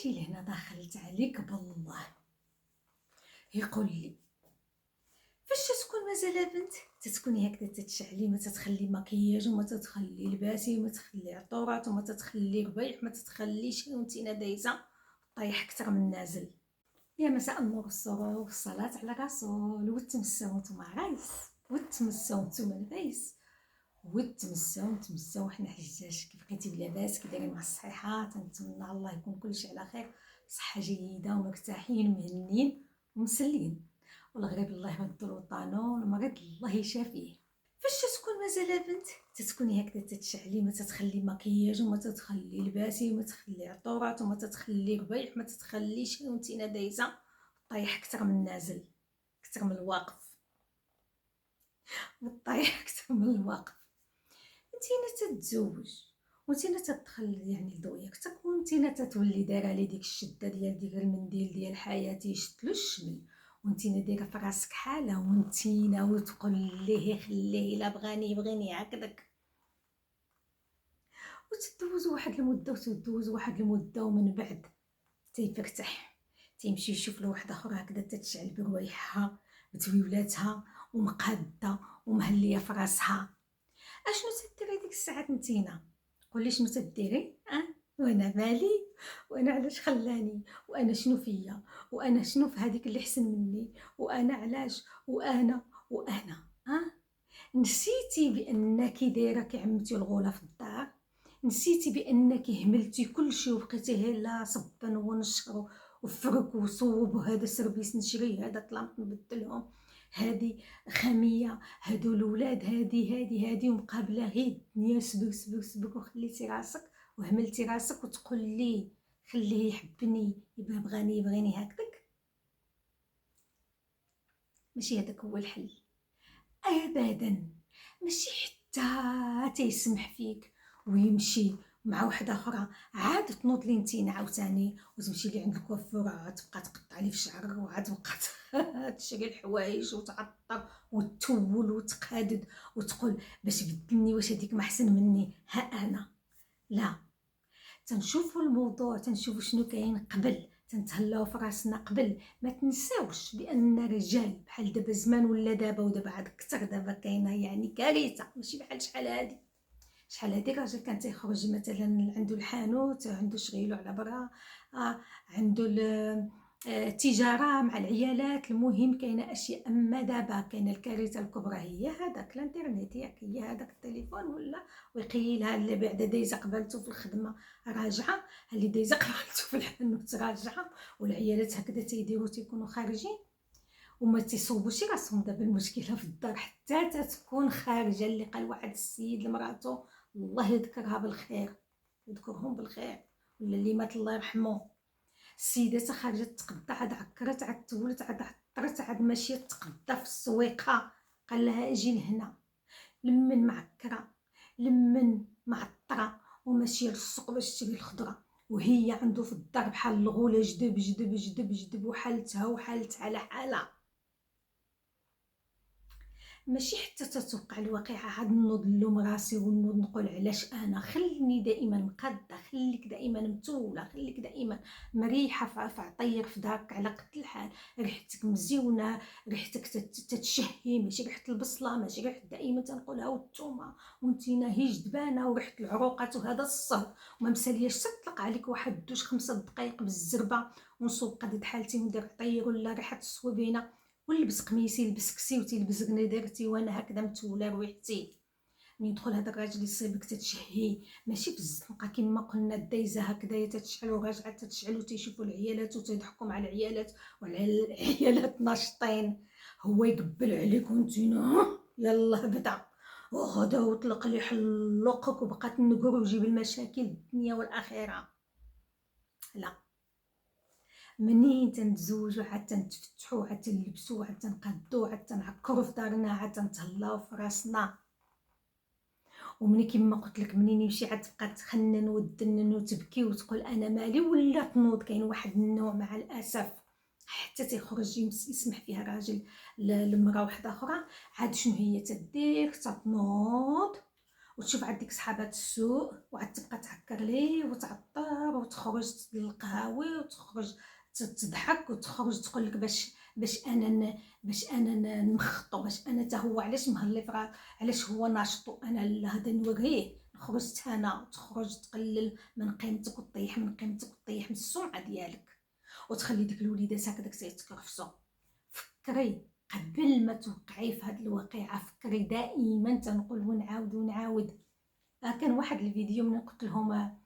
اجي لهنا دخلت عليك بالله. يقول لي فاش تكون مازال بنت تتكوني هكذا تتشعلي، ما تتخلي مكياج وما تتخلي لباسي وما تخلي عطورات وما تتخلي ربيع، ما تتخليش وانتينا دايزه طايح اكثر من نازل. يا مساء النور والسرور والصلاة على الرسول والتمسوا نتوما عرايس والتمسوا نتوما البايس والتمسوا حنا حجاج. كيف بقيتي بلاباس؟ كي دايرين مع الصحيحه؟ تنتمنى الله يكون كلشي على خير، صحه جيده ومرتاحين ومهنيين ومسلين، والغريب الله يرد الوطانو والمريض الله يشافيه. فاش تكون مازال بنت تتكوني هكذا تتشعلي، ما تتخلي مكياج وما تتخلي لباسي وما تخلي عطورات وما تتخلي ربيع، ما تتخليش وانتينا دايزه طايح اكثر من نازل، اكثر من الواقف، طايح اكثر من الواقف. انتينا تتزوج وانتينا تدخل يعني لضوياك وانتينا تتولي دايره لي ديك الشده ديال المنديل ديال حياتي يشدلو الشمل، وانتينا دايره في راسك حاله وانتينا وتقول ليه خليه الا بغاني يبغيني هكذاك، وتدوز واحد المده وتدوز واحد المده ومن بعد تيفرتح، تيمشي يشوف لواحده اخرى هكذا تتشعل بروايحها بتويولاتها ومقاده ومهليه في راسها. اشنو تديري ديك الساعات نتينا؟ قولي شنو تديري؟ وانا مالي، وانا علاش خلاني، وانا شنو فيا، وانا شنو في هذيك اللي احسن مني، وانا علاش، وانا نسيتي بانك دايره كعمتي الغوله في الدار، نسيتي بانك هملتي كلشي وبقيتي غير لا صبن ونشر وفرك وصوب، وهذا سربيس نشريه، هذا طلامط نبدلهم، هذه خميه، هادو الاولاد، هذه ومقابله غير الدنيا سبك سبك سبك، وخليتي راسك وهملتي راسك وتقول لي خليه يحبني يبغيني هكذاك. ماشي هذاك هو الحل ابدا، ماشي حتى تيسمح فيك ويمشي مع وحده اخرى عاد تنوض لي نتينا عاوتاني وتمشي لي عند الكوافور عاد تبقى تقطع لي في شعرك وعاد تبقى تشري الحوايج وتعطر وتول وتقادد وتقول باش بدلني، واش هذيك ما احسن مني؟ ها انا لا، تنشوفوا الموضوع، تنشوفوا شنو كاين قبل، تنتهلاو في راسنا قبل. ما تنساوش بان رجال بحال دابا زمان ولا دابا ودابا عاد اكثر، دابا كاينه يعني كارثه، ماشي بحال شحال هادي راجل كان تيخرج مثلا عنده الحانوت، عنده شغيلو على برا، عنده التجاره مع العيالات، المهم كاينه اشياء. اما دابا كاينه الكارثه الكبرى هي هذاك الانترنت، هي هذاك التليفون، ولا ويقيلها اللي بعدا دايزه قبلته في الخدمه راجعه، اللي دايزه قبلته في الحانوت راجعه، والعيالات هكذا تيديروا تيكونوا خارجين وما تيصوبوش راسهم. دابا المشكله في الدار حتى تكون خارجه، اللي قال واحد السيد لمراتو الله يذكرها بالخير، يذكرهم بالخير، ولا اللي مات الله يرحمه، السيده خرجت تقدا عاد عكرت عاد تولت عاد عطرت عاد ماشيه تقدا في السويقه، قال لها اجي لهنا لمن معكره لمن معطره وماشيه للسوق باش تشري الخضره، وهي عنده في الدار بحال الغوله جدب جدب جدب جدب، وحالتها على حالها. ماشي حتى تتوقع الواقعه عاد نوض نلوم راسي ونوض نقول علاش انا، خليني دائما مقاده، خليك دائما متوله، خليك دائما مريحه في عطير في دارك على قد الحال، ريحتك مزيونه، ريحتك تتشهي، ماشي ريحه البصله، ماشي ريحه دائما تنقولها والثومه وانتينا هي جدبانه، وريحه العروقات وهذا الصهد، وما مسالياش تطلق عليك واحد دوش 5 دقائق بالزربه ونصوب قدد حالتي وندير عطير، ولا ريحه الصويبينه، ولبس قميصي لبس كسيوتي لبس قنيدرتي وانا هكذا متوله رويحتي. من يدخل هذا الراجل يصيبك تتشهي، ماشي في الزنقه كما قلنا الدايزه هكذا تتشعل وراجعه تتشعل، وتيشوفوا العيالات وتضحكوا مع العيالات، وعلى العيالات ناشطين، هو يقبل عليك وانتينا يلا بدا وغدا وطلق لي حلقك وبقات النقر وجيب المشاكل الدنيا والاخره. لا، منين تنتزوجو عاد تنتفتحو عاد تنلبسو عاد تنقادو عاد تنعكرو في دارنا عاد تنتهلاو في راسنا، ومني كيما قلت لك منين يمشي عاد تبقى تخنن وتدنن وتبكي وتقول انا مالي، ولا تنوض. كاين واحد النوع مع الاسف حتى تيخرج يسمح فيها راجل لمراه واحده اخرى، عاد شنو هي تدير؟ تتنوض وتشوف عندك صحابات السوء وعاد تبقى تعكر ليه وتعطر وتخرج للقهاوي وتخرج تضحك وتخرج تقول لك باش انا نمخطو، باش انا حتى هو علاش مهلي علاش هو ناشط وانا لا، هذا نوريه. خرجت انا وتخرج تقلل من قيمتك وتطيح من قيمتك وتطيح من السمعه ديالك، وتخلي ديك الوليدات هكذاك تيتكرفسوا. فكري قبل ما توقعي في هذه الواقعه، فكري دائما. تنقول ونعاود ونعاود. كان واحد الفيديو من قلت لهم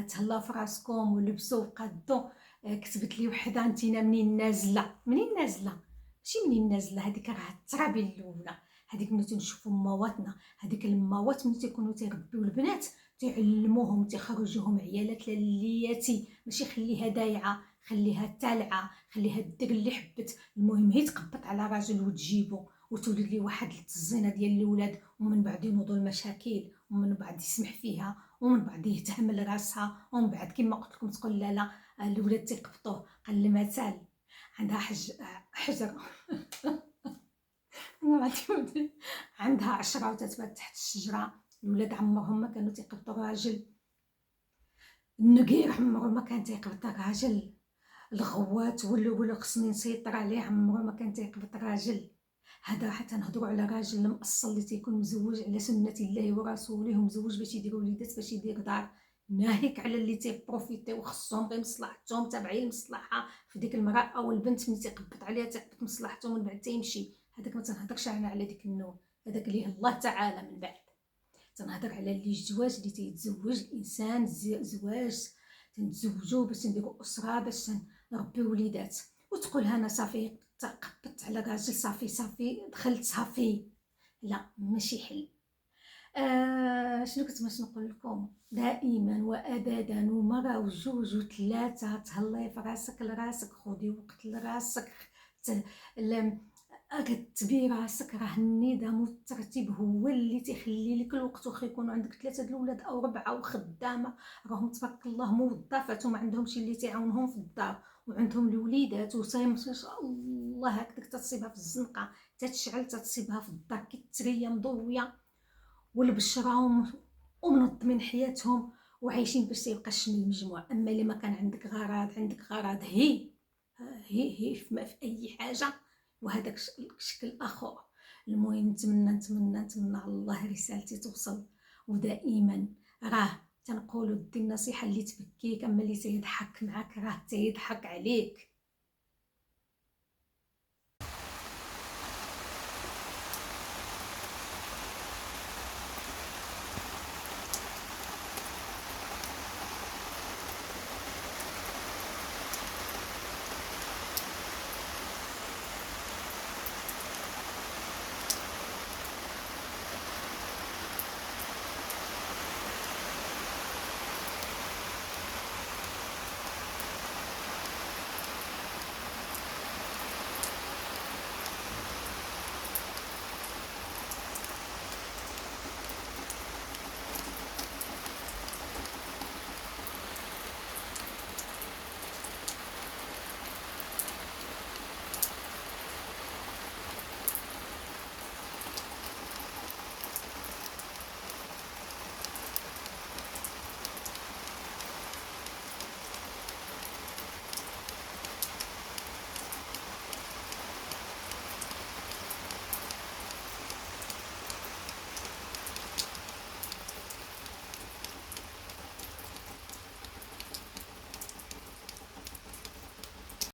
تهلاو في راسكم ولبسوا وقادوا، كتبت لي وحده انتينا منين نازله، منين نازله، ماشي منين نازله، هذيك راه الترابي الاولى. هذيك ملي تنشوفوا ماواتنا، هذيك الماوات ملي تيكونوا تيربيو البنات تعلموهم تيخرجوهم عيالات للياتي، ماشي خليها دايعه، خليها تالعه، خليها الدر اللي حبت، المهم هي تقبط على راجل وتجيبو وتولد لي واحد التزينه ديال الاولاد، ومن بعد ينوضوا المشاكل، ومن بعد يسمح فيها، ومن بعد يتهمل راسها، ومن بعد كما قلت لكم تقول لا لا الولاد تيقبطوه. قال المثال عندها حجر عندها 10 وتتبات تحت الشجره. الولاد عمرهم ما كانوا تيقبطوا راجل، النقير عمره ما كان تيقبط راجل، الغوات ولا خصني نسيطر عليه عمره ما كان تيقبط راجل. هذا حتى نهضروا على راجل المأصل اللي تيكون مزوج على سنة الله ورسوله، ومزوج باش يدير وليدات باش يدير دار، ناهيك على اللي تيبروفيتيو وخصهم غير مصلحتهم، تابعين المصلحه في ديك المراه او البنت ملي تيقبط عليها تيقبط مصلحته ومن بعد تيمشي. هذاك ما تنهضرش انا على ديك النوع، هذاك ليه الله تعالى من بعد. تنهضر على اللي الزواج اللي تيتزوج الانسان، زواج تنتزوجوا باش نديروا اسره، باش نربيو وليدات. وتقول انا صافي تقبضت على راجل، صافي دخلت صافي، لا ماشي حل. شنو كنت باش نقول لكم؟ دائما وابدا ومره وجوج وثلاثه تهلاي في راسك لراسك، خذي وقت لراسك، كتبي راسك. راه النظام والترتيب هو اللي تيخلي لك الوقت، واخا يكونوا عندك 3 د الاولاد او 4 وخدامه راهم تبارك الله موظفات وما عندهمش اللي تعاونهم في الدار، وعندهم الوليدات وصايم ما شاء الله هكذاك تتصيبها في الزنقه، تتشعل تتصيبها في الدار كي التريه مضويه والبشره ومنظمين حياتهم وعايشين باش تيبقى الشمل المجموع. اما اللي ما كان عندك غرض، عندك غرض هي في اي حاجه، وهذاك الشكل اخر. المهم نتمنى على الله رسالتي توصل. ودائما راه تنقولوا دي النصيحه اللي تبكيك، اما اللي تيضحك معاك راه تيضحك عليك.